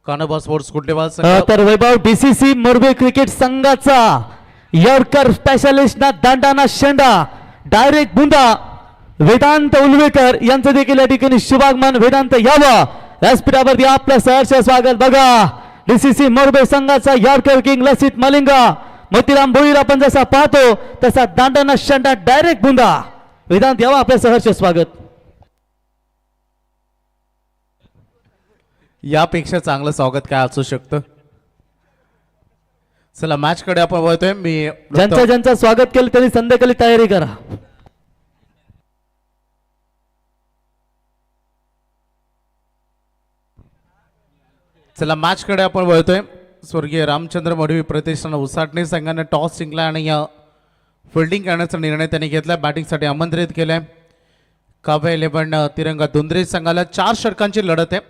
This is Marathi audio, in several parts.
कानोबा स्पोर्ट्स कुंडेवाल तर वैभव डीसीसी मोरबी क्रिकेट संघाचा यॉर्कर स्पेशलिस्ट ना दांडाना शेंडा डायरेक्ट बुंदा वेदांत उलवेकर यांचं देखील या ठिकाणी शुभागमन. वेदांत यावं व्यासपीठावरती आपलं सहर्ष स्वागत. बघा डीसीसी मोरबी संघाचा यॉर्कर किंग लसित मलिंगा मोतीराम भोईर आपण जसा पाहतो तसा दांडाना शेंडा डायरेक्ट बुंदा. वेदांत यावं आपलं सहर्ष स्वागत. यापेक्षा चांगलं स्वागत काय असू शकतं. चला मॅच कडे आपण वळतोय. मी ज्यांचं स्वागत केलं त्यांनी संध्याकाळी तयारी करा. चला मॅच कडे आपण वळतोय. स्वर्गीय रामचंद्र मडवी प्रतिष्ठान उसाटणे संघाने टॉस जिंकला आणि फिल्डिंग करण्याचा निर्णय त्यांनी घेतला. बॅटिंगसाठी आमंत्रित केलंय. काव्य 11 तिरंगा दुंद्रे संघाला 4 षटकांची लढत आहे.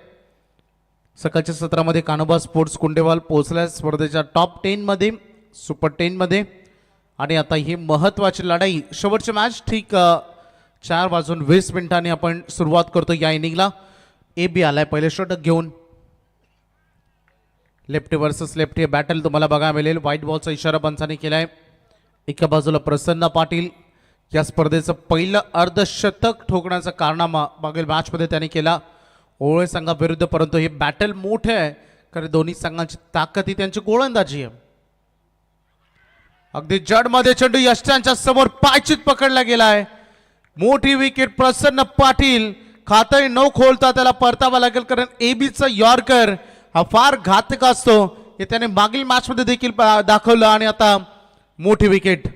सकाळच्या सत्रामध्ये कानोबा स्पोर्ट्स कुंडेवाल पोहोचल्या स्पर्धेच्या टॉप 10 मध्ये, सुपर 10 मध्ये. आणि आता ही महत्वाची लढाई शेवटची मॅच ठीक 4:20 आपण सुरुवात करतो या इनिंगला. AB आलाय पहिले षटक घेऊन. लेफ्टी वर्सेस लेफ्टी बॅटल तुम्हाला बघायला मिळेल. व्हाईट बॉलचा इशारा पंचांनी केलाय. एका बाजूला प्रसन्न पाटील या स्पर्धेचं पहिलं अर्धशतक ठोकण्याचा कारनामा मागील मॅचमध्ये त्यांनी केला ओळे संघाविरुद्ध. परंतु हे बॅटल मोठे आहे कारण दोन्ही संघांची ताकद ही त्यांची गोलंदाजी आहे. अगदी जडमध्ये चेंडू यष्ट्यांच्या समोर पायचीत पकडला गेलाय. मोठी विकेट. प्रसन्न पाटील खातही न खोलता त्याला परतावा लागेल कारण एबीचा यॉर्कर हा फार घातक असतो हे त्याने मागील मॅचमध्ये देखील दाखवलं. आणि आता मोठी विकेट.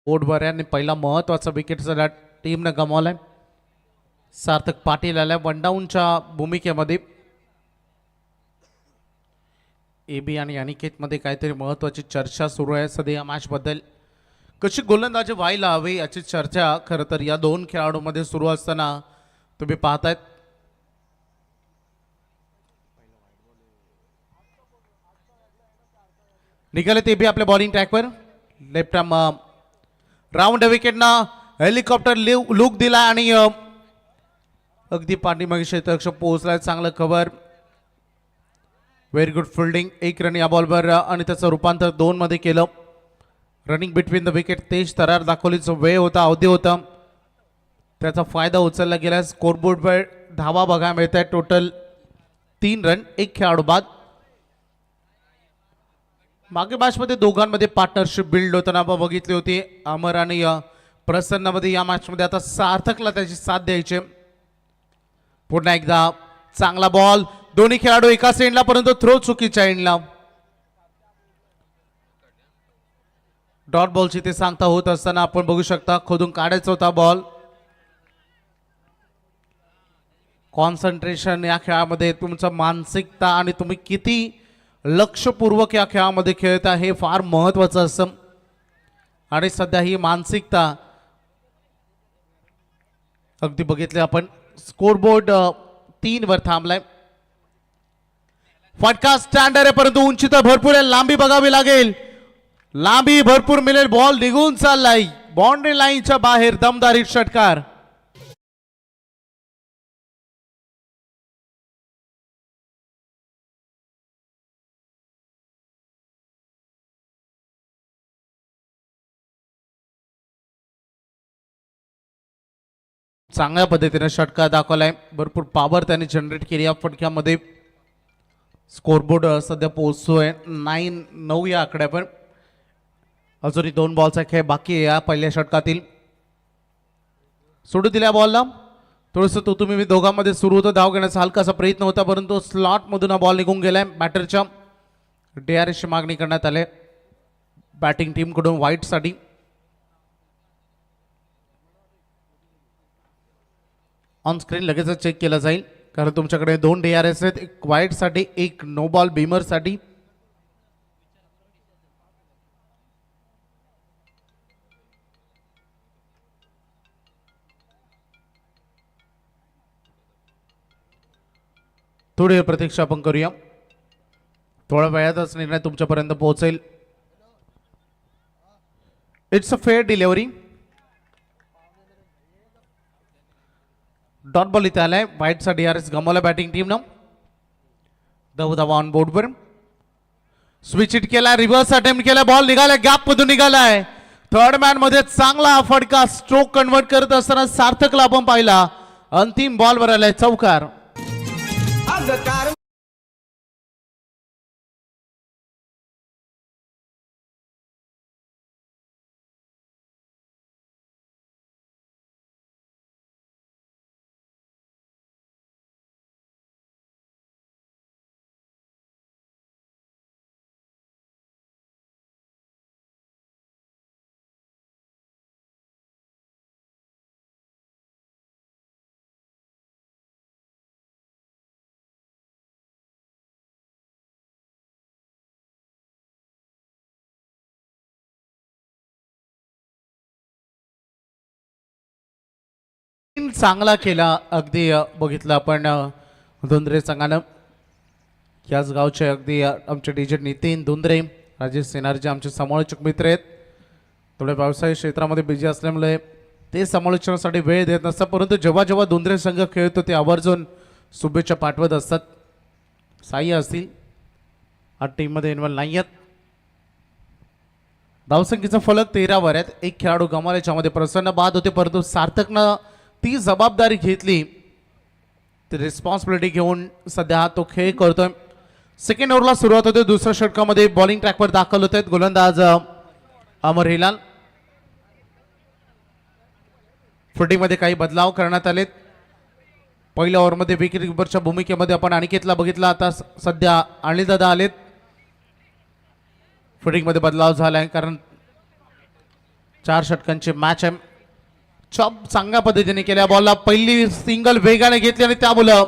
बोर्डवर आणि पहिला महत्वाचा विकेट सगळ्या टीमनं गमावलाय. सार्थक पाटील आल्या वनडाऊनच्या भूमिकेमध्ये. AB आणि अनिकेतमध्ये काहीतरी महत्वाची चर्चा सुरू आहे सध्या या मॅच बद्दल. कशी गोलंदाजी व्हायला हवी याची चर्चा खरं तर या दोन खेळाडूंमध्ये सुरू असताना तुम्ही पाहतायत. निघालेत AB आपल्या बॉलिंग ट्रॅकवर. लेफ्ट आर्म राऊंड विकेटनं हेलिकॉप्टर लुक दिला आणि अगदी पाठीमागे क्षेत्ररक्षक पोहोचलाय. चांगलं cover. Very good fielding. 1 run या बॉलवर आणि त्याचं रूपांतर 2 मध्ये केलं. रनिंग बिटवीन द विकेट तेज तरार दाखवली. जो वेळ होता अवधी होता त्याचा फायदा उचलला गेला. स्कोरबोर्डवर धावा बघायला मिळत आहे. टोटल 3 रन 1 खेळाडू बाद. मागे मॅचमध्ये दोघांमध्ये पार्टनरशिप बिल्ड होताना आपण बघितली होती. अमर आणि प्रसन्नमध्ये या मॅचमध्ये आता सार्थकला त्याची साथ द्यायची. पुन्हा एकदा चांगला बॉल. दोन्ही खेळाडू एकाच एंडला परंतु थ्रो चुकीच्या एंडला. डॉट बॉलची ते सांगता होत असताना आपण बघू शकता खोदून काढायचा होता बॉल. कॉन्सन्ट्रेशन या खेळामध्ये तुमचं मानसिकता आणि तुम्ही किती लक्षपूर्वक या खेळामध्ये खेळता हे फार महत्वाचं असतं. आणि सध्या ही मानसिकता अगदी बघितले आपण. स्कोरबोर्ड 3 वर थांबलाय. फटका स्टँडर्ड आहे परंतु उंची तर भरपूर आहे. लांबी बघावी लागेल. लांबी भरपूर मिळेल. बॉल निघून चाललाय बाउंड्री लाईनच्या बाहेर. दमदारी षटकार. चांगल्या पद्धतीने षटकार दाखवलाय. भरपूर पॉवर त्याने जनरेट केली या फटक्यामध्ये. स्कोरबोर्ड सध्या पोहोचतोय 9-9 या आकड्यावर. अजूनही 2 बॉलचा खेळ बाकी आहे या पहिल्या षटकातील. सोडू दिल्या बॉलला. थोडंसं तो तुम्ही दोघांमध्ये सुरू होतं, धाव घेण्याचा हलकासा प्रयत्न होता परंतु स्लॉटमधून हा बॉल निघून गेलाय. बॅटरच्या DRSची मागणी करण्यात आली बॅटिंग टीमकडून व्हाईटसाठी. ऑन स्क्रीन लगेच चेक केलं जाईल कारण तुमच्याकडे 2 DRS आहेत, एक व्हाईटसाठी एक नो बॉल बीमरसाठी. थोडी वेळ प्रतीक्षा आपण करूया, थोड्या वेळातच निर्णय तुमच्यापर्यंत पोहोचेल. It's a fair delivery. Dot ball इथे आलाय. व्हाईटचा DRS गमावला बॅटिंग टीमनं. धावा ऑन बोर्डवर. स्विच इट केला, रिव्हर्स अटेम्प्ट केला, बॉल निघालाय, गॅप मधून निघालाय. थर्ड मॅन मध्ये चांगला फटका स्ट्रोक कन्वर्ट करत असताना सार्थकला आपण पाहिला. अंतिम बॉलवर आलाय चौकार. चांगला केला अगदी बघितलं आपण धुंद्रे संघानं. याच गावचे अगदी आमचे डीजे नितीन धुंद्रे, राजेश सेनारजी आमचे समालोचक मित्र आहेत. थोडे व्यावसायिक क्षेत्रामध्ये बिझी असल्यामुळे ते समालोचनासाठी वेळ देत नसतात परंतु जेव्हा जेव्हा धुंद्रे संघ खेळतो ते आवर्जून शुभेच्छा पाठवत असतात. साई असतील आज टीममध्ये इन्व्हॉल्व नाही आहेत. धावसंख्येचा फलक 13 वर आहेत. एक खेळाडू गमावल्याच्यामध्ये प्रसन्न बाद होते परंतु सार्थकनं ती जबाबदारी घेतली, ती रिस्पॉन्सिबिलिटी घेऊन सध्या तो खेळ करतोय. सेकंड ओव्हरला सुरुवात होते. दुसऱ्या षटकामध्ये बॉलिंग ट्रॅकवर दाखल होत आहेत गोलंदाज अमर हिलाल. फुटिंगमध्ये काही बदलाव करण्यात आलेत. पहिल्या ओव्हरमध्ये विकेट किपरच्या भूमिकेमध्ये आपण अनिकेतला बघितला, आता सध्या अनिलदादा आलेत. फुटिंगमध्ये बदलाव झालाय कारण 4 षटकांची मॅच आहे. चॉप चांगल्या पद्धतीने केल्या. बॉलला पहिली सिंगल वेगाने घेतली आणि त्यामुळं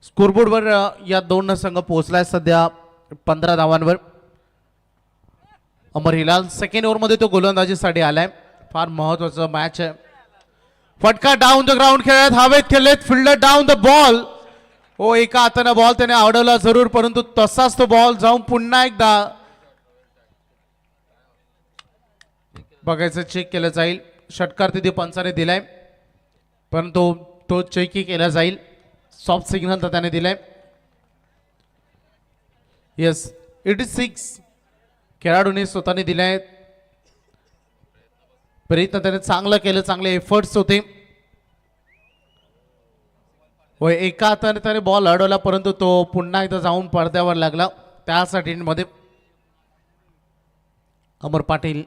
स्कोरबोर्डवर या 2 संघ पोहोचलाय सध्या 15 धावांवर. अमर हिलाल सेकंड ओव्हरमध्ये तो गोलंदाजीसाठी आलाय. फार महत्वाचं मॅच आहे. फटका डाऊन द ग्राउंड खेळत, हवेत खेळलेत, फिल्डर डाऊन द बॉल. हो, एका हाताने बॉल त्याने अडवला जरूर परंतु तसाच तो बॉल जाऊन पुन्हा एकदा बघायचं चेक केलं जाईल. षटकार तिथे पंचाने दिलाय परंतु तो चेकही केला जाईल. सॉफ्ट सिग्नल तर त्याने दिलाय. Yes, it is 6. खेळाडूने स्वतःने दिलाय. प्रयत्न त्याने चांगलं केलं, चांगले एफर्ट्स होते. होय, एका हाताने त्याने बॉल अडवला परंतु तो पुन्हा एकदा जाऊन पडद्यावर लागला. त्यासाठी मध्ये अमर पाटील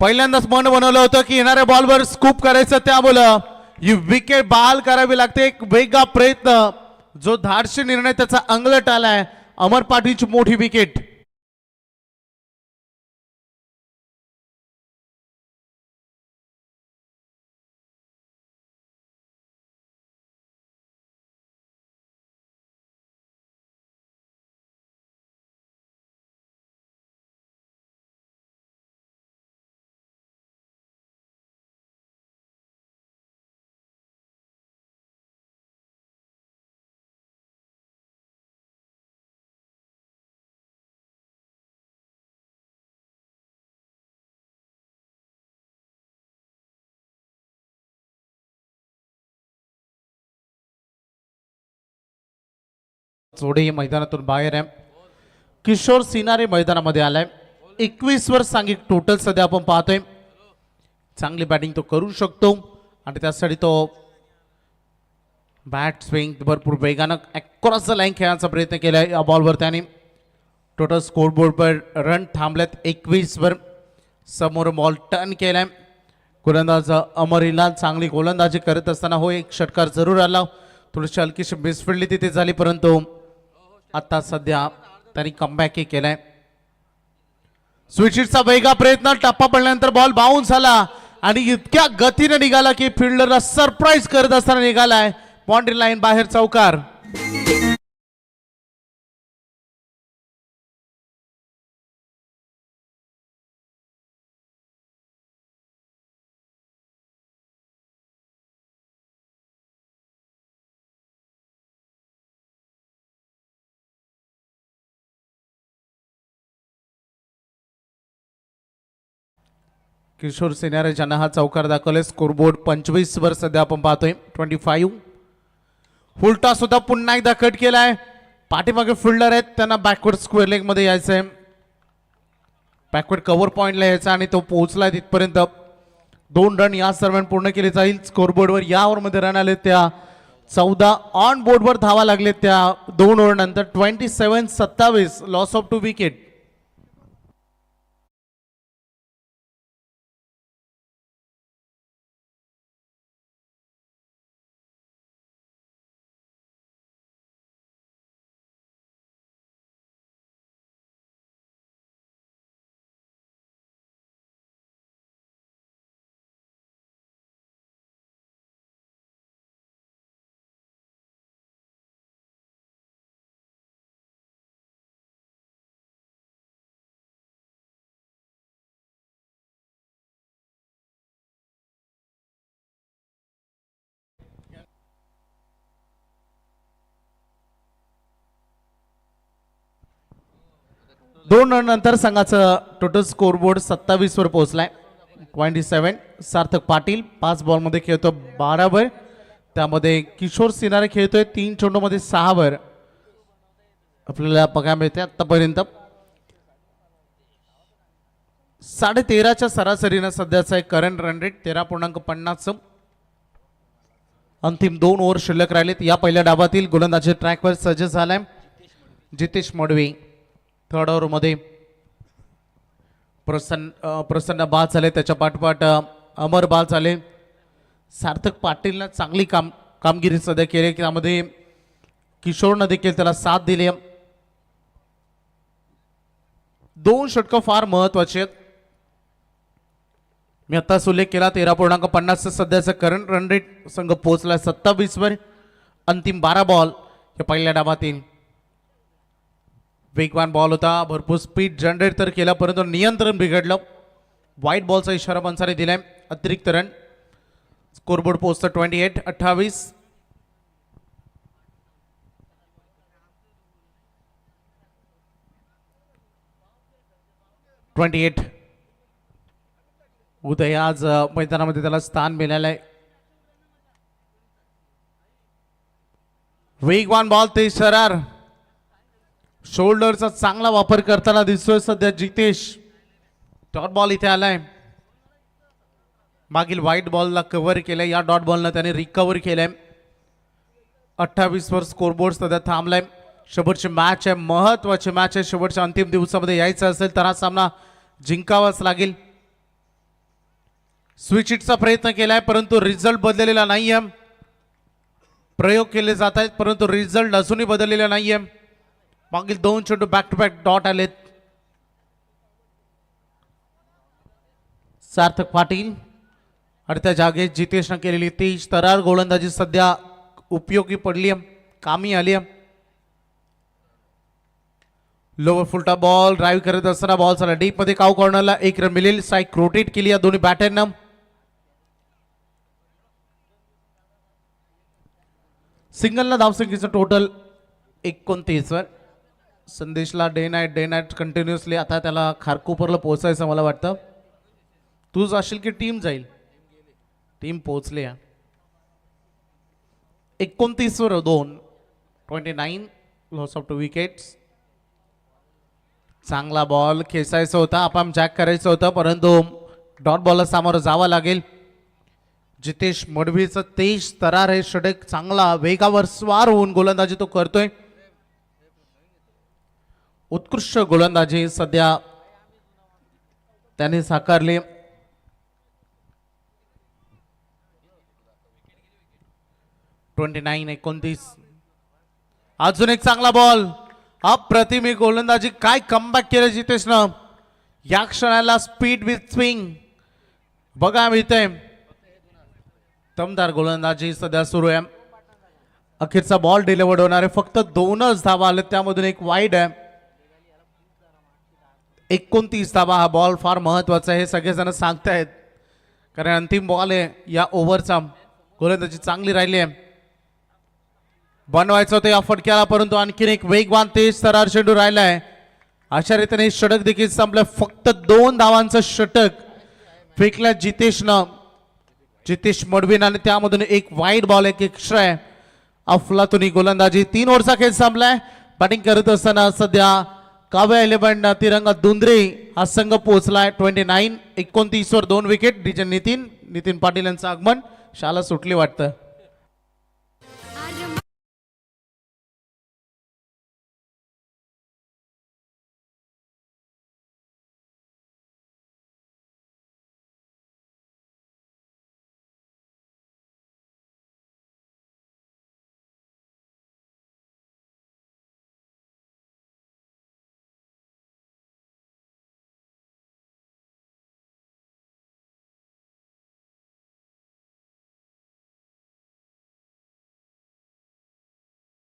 पहिल्यांदाच मन बनवलं होतं की येणाऱ्या बॉलवर स्कूप करायचं, त्यामुळं ही विकेट बहाल करावी लागते. एक वेगळा प्रयत्न, जो धाडशी निर्णय त्याचा अंगलट आलाय. अमर पाटीलची मोठी विकेट. जोडे मैदानातून बाहेर आहे. किशोर सिनारे मैदानामध्ये आलाय. 21 वर सांघिक टोटल सध्या आपण पाहतोय. चांगली बॅटिंग तो करू शकतो आणि त्यासाठी तो बॅट स्विंग भरपूर वेगानं अक्रॉस द लाईन खेळण्याचा प्रयत्न केलाय. या बॉलवर त्याने टोटल स्कोरबोर्डवर रन थांबल्यात 21 वर. समोर बॉल टर्न केलाय. गोलंदाज अमर इल्लाल चांगली गोलंदाजी करत असताना हो एक षटकार जरूर आला. थोडीशी हलकीशी मिसफिल्डिंग तिथे झाली परंतु आता सध्या त्यांनी कमबॅक केलाय. स्विचिटचा वेगा प्रयत्न टप्पा पडल्यानंतर बॉल बाउन्स झाला आणि इतक्या गतीने निघाला की फिल्डरला सरप्राईज करत असताना निघालाय. बाउंड्री लाईन बाहेर चौकार. किशोर सिन्हारे ज्यांना हा चौकार दाखवलाय. स्कोरबोर्ड 25 वर सध्या आपण पाहतोय 25. फुलटा सुद्धा पुन्हा एकदा कट केलाय. पाठीमागे फिल्डर आहेत त्यांना बॅकवर्ड स्क्वेअर लेग मध्ये यायचंय. बॅकवर्ड कव्हर पॉइंटला यायचा आणि तो पोहोचलाय तिथपर्यंत. 2 रन या दरम्यान पूर्ण केले जाईल. स्कोरबोर्डवर या ओव्हरमध्ये रन आले त्या 14. ऑन बोर्डवर धावा लागले त्या 2 ओव्हर नंतर. 27-27 लॉस ऑफ 2 विकेट. दोन रन नंतर संघाचं टोटल स्कोरबोर्ड 27 वर पोहोचलाय. 27. सार्थक पाटील 5 बॉलमध्ये खेळतो 12 वर. त्यामध्ये किशोर सिन्हारे खेळतोय 3 चेंडूमध्ये 6 वर. आपल्याला बघायला मिळते आतापर्यंत 13.5च्या सरासरीनं सध्याचा एक करंट रन रेट 13.50. अंतिम 2 ओव्हर शिल्लक राहिलेत. या पहिल्या डावातील गोलंदाजी ट्रॅकवर सज्ज झालाय जितेश मडवी. थर्ड ओव्हरमध्ये प्रसन्न बाद झाले. त्याच्या पाठोपाठ अमर बाद झाले. सार्थक पाटीलनं चांगली कामगिरी सध्या केली. त्यामध्ये किशोरनं देखील त्याला साथ दिली. 2 षटकं फार महत्वाचे आहेत. मी आत्ताच उल्लेख केला 13.50 सध्याचं करंट रन रेट. संघ पोहोचला 27 वर. अंतिम 12 बॉल या पहिल्या डावातील. वेगवान बॉल होता. भरपूर स्पीड जनरेट तर केला परंतु नियंत्रण बिघडलं. व्हाईट बॉलचा इशारा पंचाने दिलाय. अतिरिक्त रन. स्कोरबोर्ड पोहोचतं 28-28. उदय आज मैदानामध्ये त्याला स्थान मिळालंय. वेगवान बॉल ते सरार. शोल्डरचा चांगला वापर करताना दिसतोय सध्या जितेश. डॉट बॉल इथे आलाय. मागील व्हाईट बॉलला कव्हर केलंय. या डॉट बॉलनं त्याने रिकव्हर केलंय. 28 वर स्कोरबोर्ड सध्या थांबलाय. शेवटची मॅच आहे. महत्वाची मॅच आहे. शेवटच्या अंतिम दिवसामध्ये यायचं असेल तर हा सामना जिंकावाच लागेल. स्विच इटचा प्रयत्न केलाय परंतु रिझल्ट बदललेला नाहीये. प्रयोग केले जात आहेत परंतु रिझल्ट अजूनही बदललेला नाहीये. मागील 2 चेंडू बॅक टू बॅक डॉट आलेत. सार्थक पाटील आणि त्या जागेत जितेशनं केलेली तेज तरार गोलंदाजी सध्या उपयोगी पडली. कामी आली. लोवर फुलटा बॉल ड्राईव्ह करत असताना बॉल झाला डीप मध्ये. काउ कॉर्नरला 1 रन मिळेल. स्ट्राईक रोटेट केली या दोन्ही बॅटरनं. सिंगलला धावसंख्येचं टोटल 29 वर. संदेशला डे नाईट कंटिन्युअसली आता त्याला खारकोपरला पोहोचायचं मला वाटतं. तू जाशील की टीम जाईल? टीम पोहोचली. 29 वर 2. 29 लॉस ऑफ 2 विकेट्स. चांगला बॉल खेचायचा होता, आपण जॅक करायचं होतं, परंतु डॉट बॉलला सामोरं जावं लागेल. जितेश मडवीचं तेज तरार हे षटक चांगला वेगावर स्वार होऊन गोलंदाजी तो करतोय. उत्कृष्ट गोलंदाजी सध्या त्याने साकारली. (29) 29. अजून एक चांगला बॉल, अप्रतिम गोलंदाजी. काय कमबॅक केलं जितेशनं. या क्षणाला स्पीड विथ स्विंग बघा मिळतंय. दमदार गोलंदाजी सध्या सुरू आहे. अखेरचा बॉल डिलिव्हर्ड होणार आहे. फक्त 2च धावा आले, त्यामधून एक वाईड आहे. 29 धावा. हा बॉल फार महत्वाचा आहे हे सगळेजण सांगतायत, कारण अंतिम बॉल आहे या ओव्हरचा. गोलंदाजी चांगली राहिली आहे. बनवायचं होतं या फटक्याला, परंतु आणखीन एक वेगवान तेज तरार चेंडू राहिलाय. अशा रीतीने षटक देखील संपलं. फक्त 2 धावांचं षटक फेकल्या जितेशनं, जितेश मडवीन, आणि त्यामधून एक वाईड बॉल, एक एक्स्ट्रा आहे. अफलातुनी गोलंदाजी. 3 ओव्हरचा खेळ संपलाय. बॅटिंग करत असताना सध्या काव्या 11 तिरंगा दुंद्रे हा संघ पोहोचलाय. 29. 29 वर 2 विकेट. डीजे नितीन पाटील यांचं आगमन. शाला सुटली वाटतं.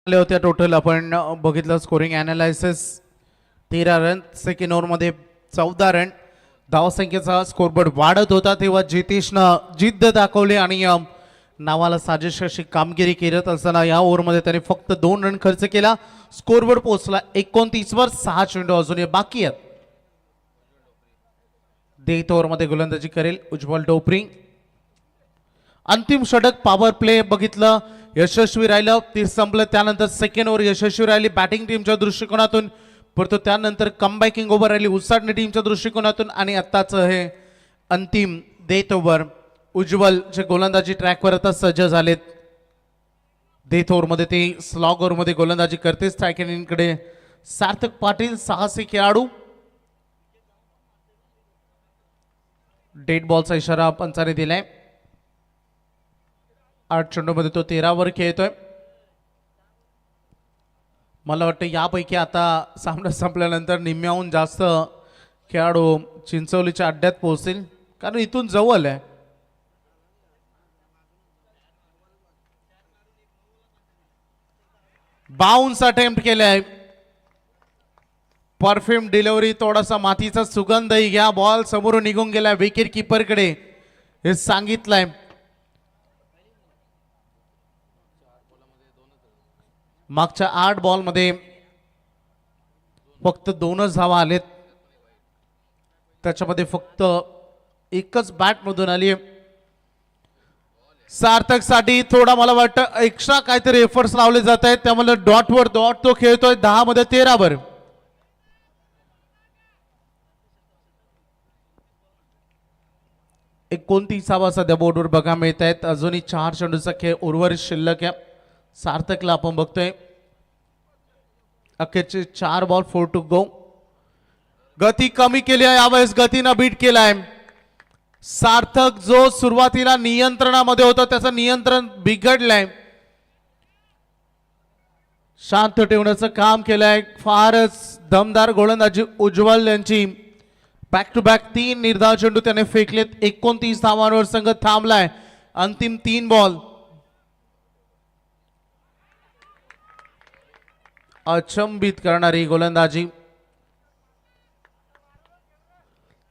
होत्या टोटल आपण बघितलं स्कोरिंग अनालिसिस. 13 रन. सेकंड ओव्हरमध्ये 14 रन. धावसंख्येचा स्कोरबोर्ड वाढत होता तेव्हा जितेशनं जिद्द दाखवली आणि नावाला साजेश अशी कामगिरी करत असताना या ओव्हरमध्ये त्याने फक्त 2 रन खर्च केला. स्कोरबोर्ड पोहोचला 29 वर. 6 चेंडू अजूनही बाकी आहेत. देत ओव्हरमध्ये गोलंदाजी करेल उज्ज्वल डोपरी. अंतिम षटक पॉवर प्ले बघितलं, यशस्वी राहिलं. ते संपलं. त्यानंतर सेकंड ओव्हर यशस्वी राहिली बॅटिंग टीमच्या दृष्टिकोनातून, परंतु त्यानंतर कमबॅकिंग ओव्हर राहिली उसाटणी टीमच्या दृष्टिकोनातून. आणि आत्ताचं हे अंतिम देत ओव्हर. उज्ज्वल जे गोलंदाजी ट्रॅकवर आता सज्ज झालेत. देत ओव्हरमध्ये ते स्लॉग ओव्हरमध्ये गोलंदाजी करते. स्ट्रायकरकडे सार्थक पाटील साहसी खेळाडू. डेड बॉलचा इशारा पंचाने दिलाय. 8 चेंडूमध्ये तो 13 वर खेळतोय. मला वाटतं यापैकी आता सामना संपल्यानंतर निम्म्याहून जास्त खेळाडू चिंचवलीच्या अड्ड्यात पोहोचतील, कारण इथून जवळ आहे. बाउन्स अटेम्प्ट केलाय. Perfume delivery. थोडासा मातीचा सुगंधही घ्या. बॉल समोरून निघून गेलाय विकेट किपरकडे हे सांगितलंय. मागच्या 8 बॉलमध्ये फक्त 2च धावा आलेत. त्याच्यामध्ये फक्त एकच बॅट मधून आली. सार्थक साठी थोडा मला वाटतं एक्स्ट्रा काहीतरी एफर्ट्स लावले जात आहेत, त्यामुळे डॉटवर डॉट तो खेळतोय. 10 मध्ये 13 वर. एकोणतीसावा सध्या बोर्डवर बघा मिळत आहेत. अजूनही 4 चेंडूचा खेळ उर्वरित शिल्लक आहे. सार्थकला आपण बघतोय अखेरचे 4 बॉल 4 टू गो. गती कमी केली आहे यावेळेस, गतीनं बीट केलाय. सार्थक जो सुरुवातीला नियंत्रणामध्ये होता त्याचं नियंत्रण बिघडलंय. शांत ठेवण्याचं काम केलंय. फारच दमदार गोलंदाजी उज्ज्वल यांची. बॅक टू बॅक 3 निर्धाव चेंडू त्याने फेकलेत. 29 धावांवर संघ थांबलाय. अंतिम 3 बॉल. अचंबित करणारी गोलंदाजी.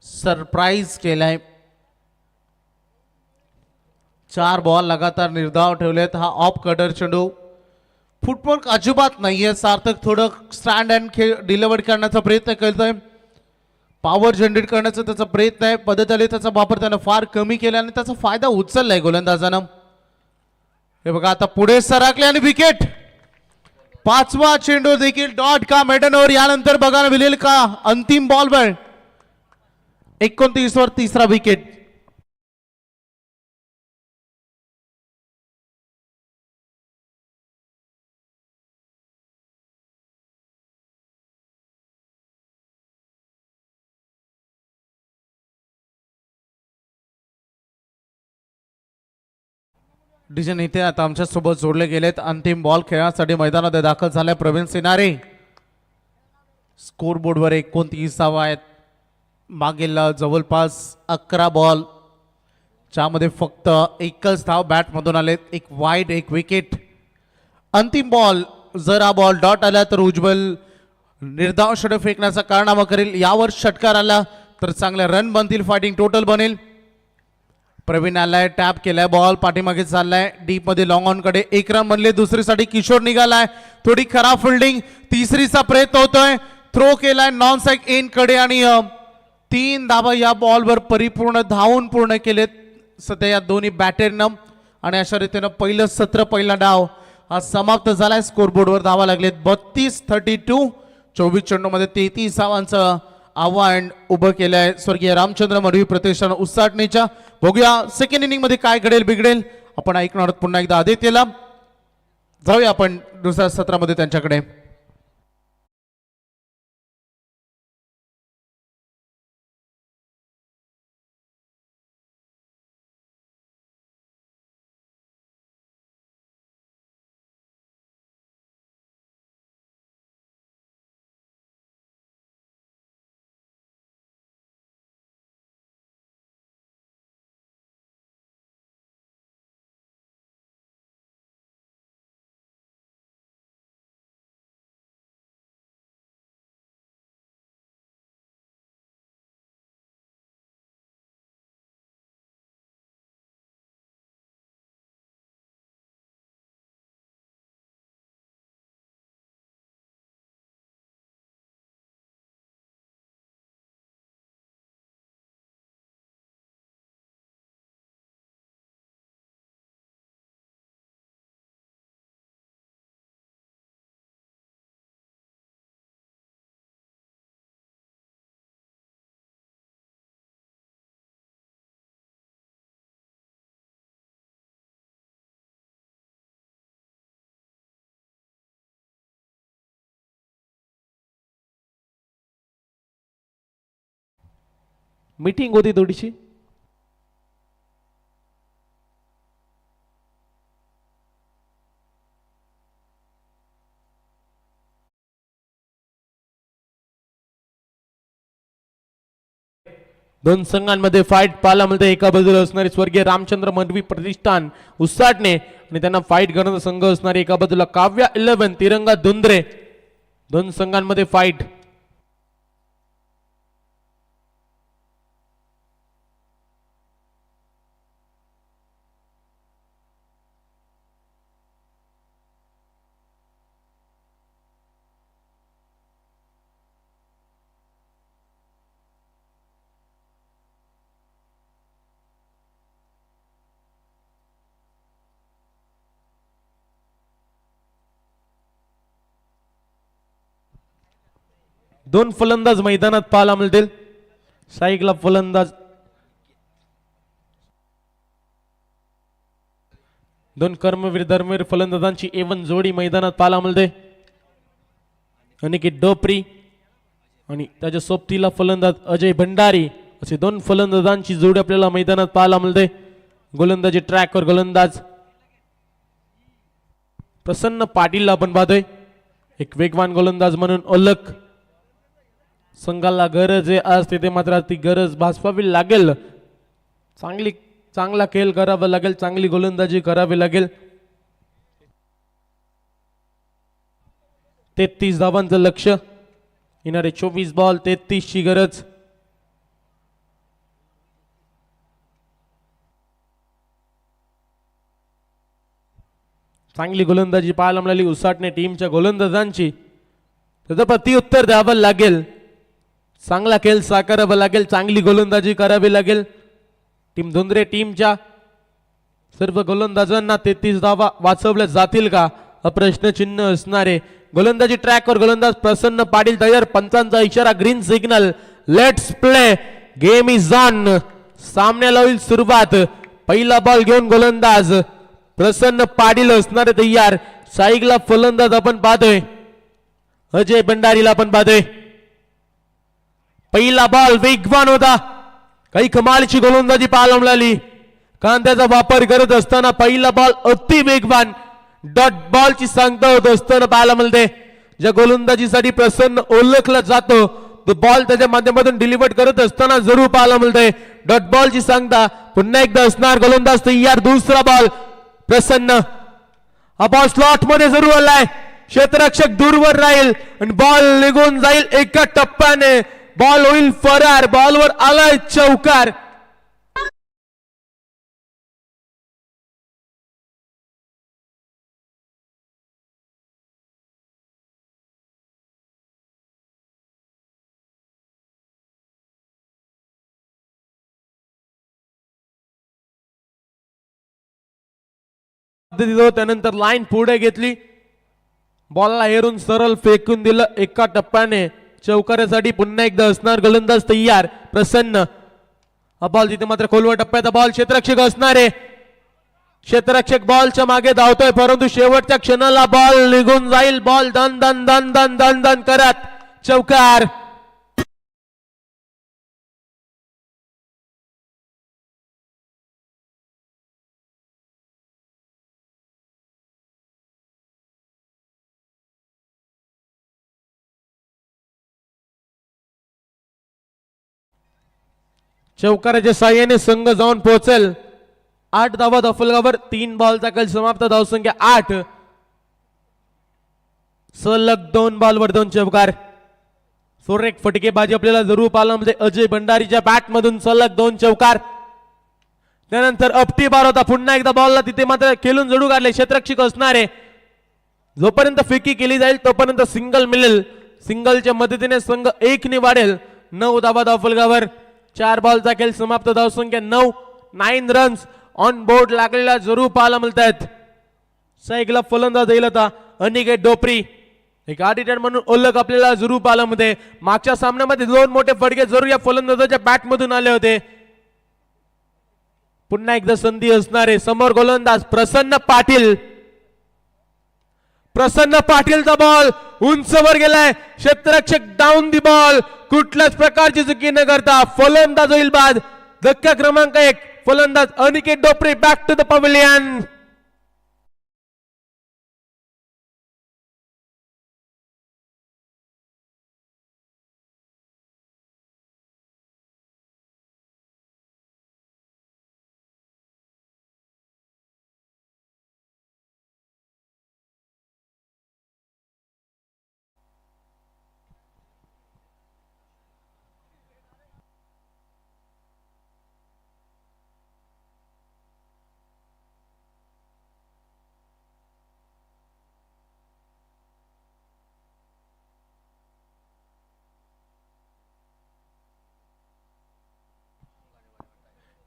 सरप्राईज केलाय. 4 बॉल लगातार निर्धाव ठेवलेत. हा ऑफ कटर चेंडू. फुटवर्क अजिबात नाहीये. सार्थक थोडं स्टँड अँड खेळ डिलिव्हर करण्याचा प्रयत्न करतोय. पॉवर जनरेट करण्याचा त्याचा प्रयत्न आहे. पद्धतीने त्याचा वापर त्यानं फार कमी केला आणि त्याचा फायदा उचललाय गोलंदाजानं. हे बघा आता पुढे सरकले आणि विकेट. पाचवा चेंडू देखील डॉट का मेडनवर यानंतर बघायला मिळेल का अंतिम बॉलवर 29 वर तिसरा विकेट. डिजन इथे आता आमच्या सोबत जोडले गेलेत. अंतिम बॉल खेळण्यासाठी मैदानात दाखल झाले प्रवीण सिनारे. स्कोर बोर्डवर 29 धावा आहेत. मागील जवळपास 11 बॉल ज्यामध्ये फक्त एकच धाव बॅटमधून आलेत. एक वाईड एक विकेट. अंतिम बॉल जर हा बॉल डॉट आला तर उज्ज्वल निर्धाव षटक फेकण्याचा कारनामा करेल. यावर षटकार आला तर चांगल्या रन बनतील. फायटिंग टोटल बनेल. प्रवीण आलाय टॅप केलाय बॉल पाठीमागे चाललाय डीप मध्ये लॉंग ऑन कडे. एक रन बनले. दुसरीसाठी किशोर निघालाय. थोडी खराब फिल्डिंग. तिसरीचा प्रयत्न होतोय. थ्रो केलाय नॉन साईड एन कडे आणि 3 धावा या बॉलवर परिपूर्ण धावून पूर्ण केलेत सध्या या दोन्ही बॅटरनं. आणि अशा रीतीनं पहिलं सत्र पहिला डाव हा समाप्त झालाय. स्कोरबोर्डवर धावा लागलेत 32-32. 24 चेंडूमध्ये 33 धावांचं आव्हान उभं केलंय स्वर्गीय रामचंद्र मडवी प्रतिष्ठान उसाटणीच्या. बघूया सेकंड इनिंग मध्ये काय घडेल बिघडेल. आपण ऐकणार आहोत पुन्हा एकदा आदित्यला. जाऊया आपण दुसऱ्या सत्रामध्ये त्यांच्याकडे. मीटिंग होती थोडीशी. दोन संघांमध्ये फाईट पाहायला मिळते. एका बाजूला असणारे स्वर्गीय रामचंद्र मडवी प्रतिष्ठान उसाटणे आणि त्यांना फाईट करणारा संघ असणारे एका बाजूला काव्या 11 तिरंगा धुंद्रे. दोन संघांमध्ये फाईट. दोन फलंदाज मैदानात पाहायला मिळतील. साईकला फलंदाज. दोन कर्मवीर धर्मवीर फलंदाजांची एवन जोडी मैदानात पाहायला मिळते. अनिकेत डोपरी आणि त्याच्या सोबतीला फलंदाज अजय भंडारी असे दोन फलंदाजांची जोडी आपल्याला मैदानात पाहायला मिळते. गोलंदाजी ट्रॅकवर गोलंदाज प्रसन्न पाटील आपण पाहतोय. एक वेगवान गोलंदाज म्हणून ओळख. संघाला गरज आहे आज तिथे मात्र ती गरज भासवावी लागेल. चांगला खेळ करावा लागेल. चांगली गोलंदाजी करावी लागेल. 33 धावांचं लक्ष. येणारे 24 बॉल 33 ची गरज. चांगली गोलंदाजी पाहायला मिळाली उसाटणे टीमच्या गोलंदाजांची. त्याचं प्रत्युत्तर द्यावं लागेल. चांगला खेळ साकारावा लागेल. चांगली गोलंदाजी करावी लागेल. टीम धुंद्रे टीमच्या सर्व गोलंदाजांना 33 धावा वाचवल्या जातील का प्रश्नचिन्ह असणारे. गोलंदाजी ट्रॅकवर गोलंदाज प्रसन्न पाटील तयार. पंचांचा इशारा, green signal. Let's play, game is on. सामन्याला होईल सुरुवात. पहिला बॉल घेऊन गोलंदाज प्रसन्न पाटील असणारे तयार. साईगला फलंदाज आपण पाहतोय, अजय भंडारीला आपण पाहतोय. पहिला बॉल वेगवान होता, काही कमालीची गोलंदाजी पाहायला मिळाली. कांद्याचा वापर करत असताना पहिला बॉल अति वेगवान डॉट बॉलची सांगता होत असताना पाहायला मिळते. ज्या गोलंदाजीसाठी प्रसन्न ओळखला जातो तो बॉल त्याच्या माध्यमातून डिलिव्हर करत असताना जरूर पाहायला मिळते. डॉट बॉलची सांगता पुन्हा एकदा असणार. गोलंदाज तयार. दुसरा बॉल प्रसन्न. हा बॉल स्लॉट मध्ये जरूर आलाय. क्षेत्ररक्षक दूरवर राहील आणि बॉल निघून जाईल एका टप्प्याने. बॉल होईल फरार. बॉलवर आलाय चौकार. त्यानंतर लाईन पुढे घेतली, बॉलला हेरून सरळ फेकून दिलं एका टप्प्याने. चौकारासाठी पुन्हा एकदा असणार. गोलंदाज तयार प्रसन्न. हा बॉल तिथे मात्र खोलवर टप्प्याचा बॉल. क्षेत्ररक्षक असणारे. क्षेत्ररक्षक बॉलच्या मागे धावतोय परंतु शेवटच्या क्षणाला बॉल निघून जाईल. बॉल दन दन दन दन दन दन करत चौकार. चौकाराच्या साह्याने संघ जाऊन पोहोचेल 8 धावा दफलगावर. 3 बॉलचा काल समाप्त. धावसंख्या 8. सलग 2 बॉलवर 2 चौकार. सुरेख फटकेबाजी आपल्याला जरूर पाहायला म्हणजे अजय भंडारीच्या बॅट मधून सलग 2 चौकार. त्यानंतर अपटी बार होता. पुन्हा एकदा बॉलला तिथे मात्र खेळून जडू काढले क्षेत्ररक्षक असणारे. जोपर्यंत फिकी केली जाईल तोपर्यंत सिंगल मिळेल. सिंगलच्या मदतीने संघ 1 ने वाढेल. 9 धावा दफलगावर. 4 बॉलचा खेळ समाप्त. धावसंख्या 9. 9 रन्स ऑन बोर्ड लागलेला जरूर पाहायला मिळत आहेत. साईगला फलंदाज येईल होता अनिकेत डोपरी. एक आदिटर म्हणून ओळख आपल्याला जरूर पाहायला मिळते. मागच्या सामन्यामध्ये 2 मोठे फटके जरूर या फलंदाजाच्या बॅट मधून आले होते. पुन्हा एकदा संधी असणारे. समोर गोलंदाज प्रसन्न पाटील. प्रसन्न पाटीलचा बॉल उंचवर गेलाय. क्षेत्ररक्षक डाऊन दी बॉल. कुठल्याच प्रकारची चुकी न करता फलंदाज होईल बाद. धक्का क्रमांक 1. फलंदाज Aniket Dopare back to the pavilion.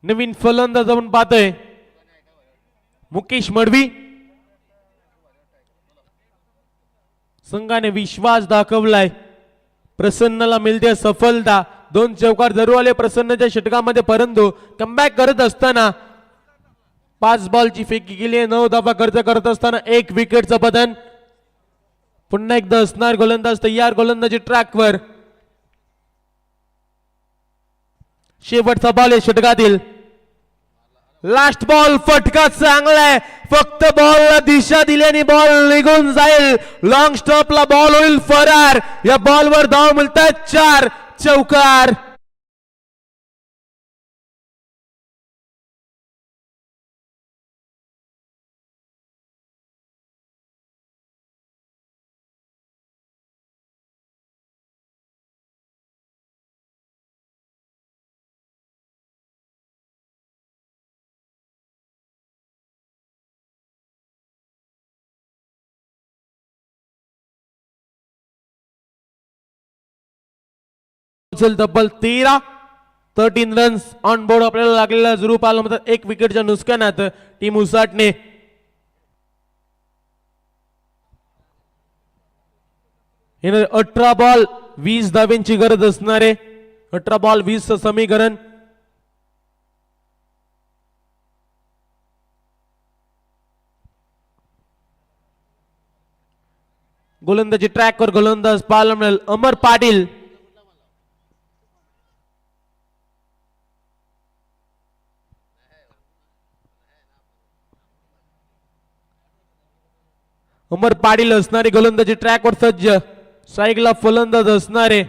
नवीन फलंदाज आपण पाहतोय मुकेश मडवी. संघाने विश्वास दाखवलाय. प्रसन्नला मिळते सफलता. 2 चौकार जरूर आले प्रसन्नच्या षटकामध्ये परंतु कमबॅक करत असताना 5 बॉलची फेकी केली. 9 धावा खर्च करत असताना 1 विकेटचं पतन. पुन्हा एकदा असणार गोलंदाज तयार. गोलंदाजी ट्रॅकवर. शेवटचा बॉल आहे षटकातील. लास्ट बॉल फटका चांगलाय. फक्त बॉलला दिशा दिल्याने बॉल निघून जाईल. लॉंग स्टॉपला बॉल होईल फरार. या बॉलवर धाव मिळतात 4. चौकार. तब्बल 13 रन्स ऑन बोर्ड आपल्याला लागलेला जरूर पाहायला मिळतात. 1 विकेटच्या नुकसानात टीम उसाटणे. येणारे 18 बॉल 20 धाब्यांची गरज असणारे 18 बॉल 20 समीकरण. गोलंदाजी ट्रॅकवर गोलंदाज पाहायला मिळेल अमर पाटील. अमर पाटील असणारे गोलंदाजी ट्रॅकवर सज्ज. स्ट्राईकला फलंदाज असणारे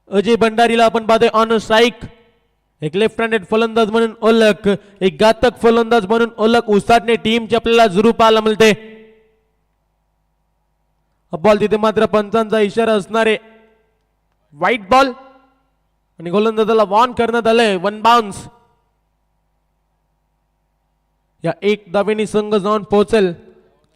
अजय भंडारीला आपण पाहतोय ऑन स्ट्राईक. एक लेफ्ट हँडेड फलंदाज म्हणून ओळख, एक घातक फलंदाज म्हणून ओळख उसाटणे टीमची आपल्याला जरूर पाहायला मिळते. बॉल तिथे मात्र पंचांचा इशारा असणारे व्हाईट बॉल आणि गोलंदाजाला वॉर्न करण्यात आलंय 1 बाउन्स. या 1 धावेनी संघ जाऊन पोहोचेल.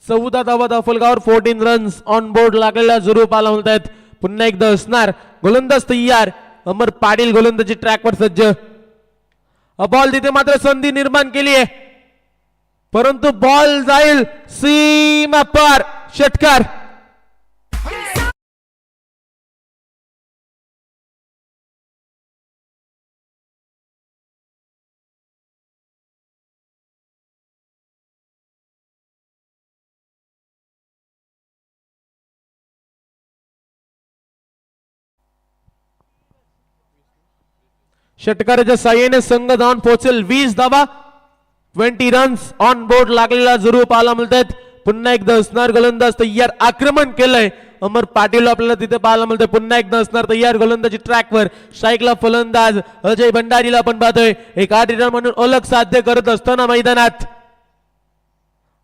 14 धावा धाफलगावर 14 रन्स ऑन बोर्ड लागलेल्या जरूर पाहायला मिळत आहेत. पुन्हा एकदा असणार गोलंदाज तयार. अमर पाटील गोलंदाजी ट्रॅकवर सज्ज. बॉल तिथे मात्र संधी निर्माण केली आहे परंतु बॉल जाईल सीमा पार. षटकार. षटकाराच्या साह्याने संघ जाऊन पोहोचेल 20 धावा 20 रन्स ऑन बोर्ड लागलेला जरूर पाहायला मिळतात. पुन्हा एकदा असणार गोलंदाज तयार. आक्रमण केलंय अमर पाटील आपल्याला तिथे पाहायला मिळतंय. पुन्हा एकदा असणार तयार गोलंदाजी ट्रॅकवर. स्ट्राईकला फलंदाज अजय भंडारीला आपण पाहतोय. एक 8 रन म्हणून ओळख साध्य करत असताना मैदानात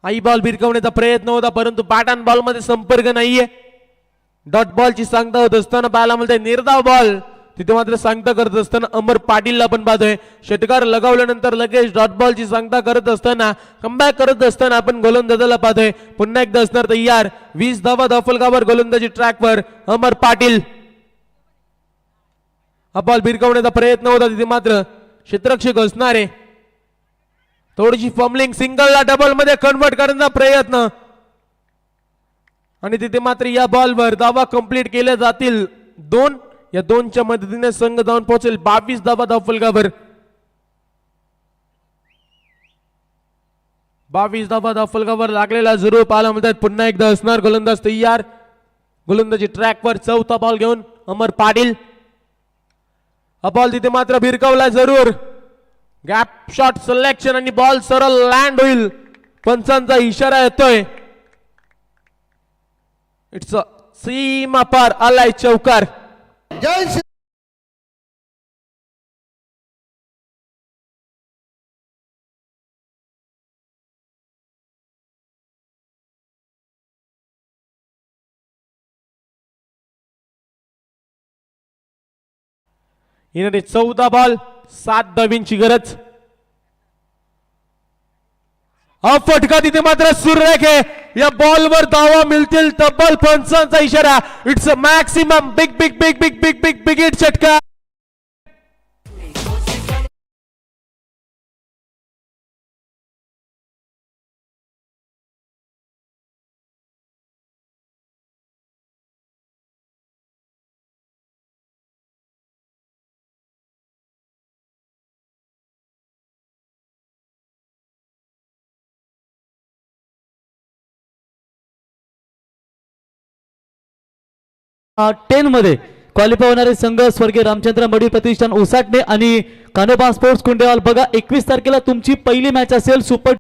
आई बॉल भिरकवण्याचा प्रयत्न होता परंतु पॅटर्न बॉल मध्ये संपर्क नाहीये. डॉट बॉलची सांगता होत असताना पाहायला मिळतंय. निर्धाव बॉल तिथे मात्र सांगता करत असताना अमर पाटीलला आपण पाहतोय. षटकार लगावल्यानंतर लगेच डॉट बॉलची सांगता करत असताना कमबॅक करत असताना आपण गोलंदाजाला पाहतोय. पुन्हा एकदा असणार तयार. 20 धावा धाफलगावर गोलंदाजी ट्रॅकवर अमर पाटील. हा बॉल भिरकवण्याचा प्रयत्न होता तिथे मात्र क्षेत्ररक्षक असणारे थोडीशी फॉर्मलिंग सिंगलला डबल मध्ये कन्वर्ट करण्याचा प्रयत्न आणि तिथे मात्र या बॉलवर धावा कंप्लीट केल्या जातील 2. या 2च्या मदतीने संघ जाऊन पोहोचेल 22 धावा धाफलगावर. 22 धावा धाफलगावर लागलेला जरूर पाहायला मिळतात. पुन्हा एकदा असणार गोलंदाज तयार. गोलंदाजी ट्रॅकवर 4था बॉल घेऊन अमर पाटील. हा बॉल तिथे मात्र भिरकवला जरूर. गॅप शॉट सिलेक्शन आणि बॉल सरळ लँड होईल. पंचांचा इशारा येतोय. इट्स अ सीमा पार आलाय चौकार. जय श्री येणारे 14 बॉल 7 धावींची गरज. हा फटका तिथे मात्र सुरेख आहे. या बॉलवर धावा मिळतील तब्बल पंचांचा इशारा. It's a maximum big big big big big big big hit षटकार. टेन मध्ये क्वालिफाय होणारे संघ स्वर्गीय रामचंद्र मडी प्रतिष्ठान उसाटणे आणि कानोबा स्पोर्ट्स कुंडेवाल. बघा 21 तारखेला तुमची पहिली मॅच असेल सुपर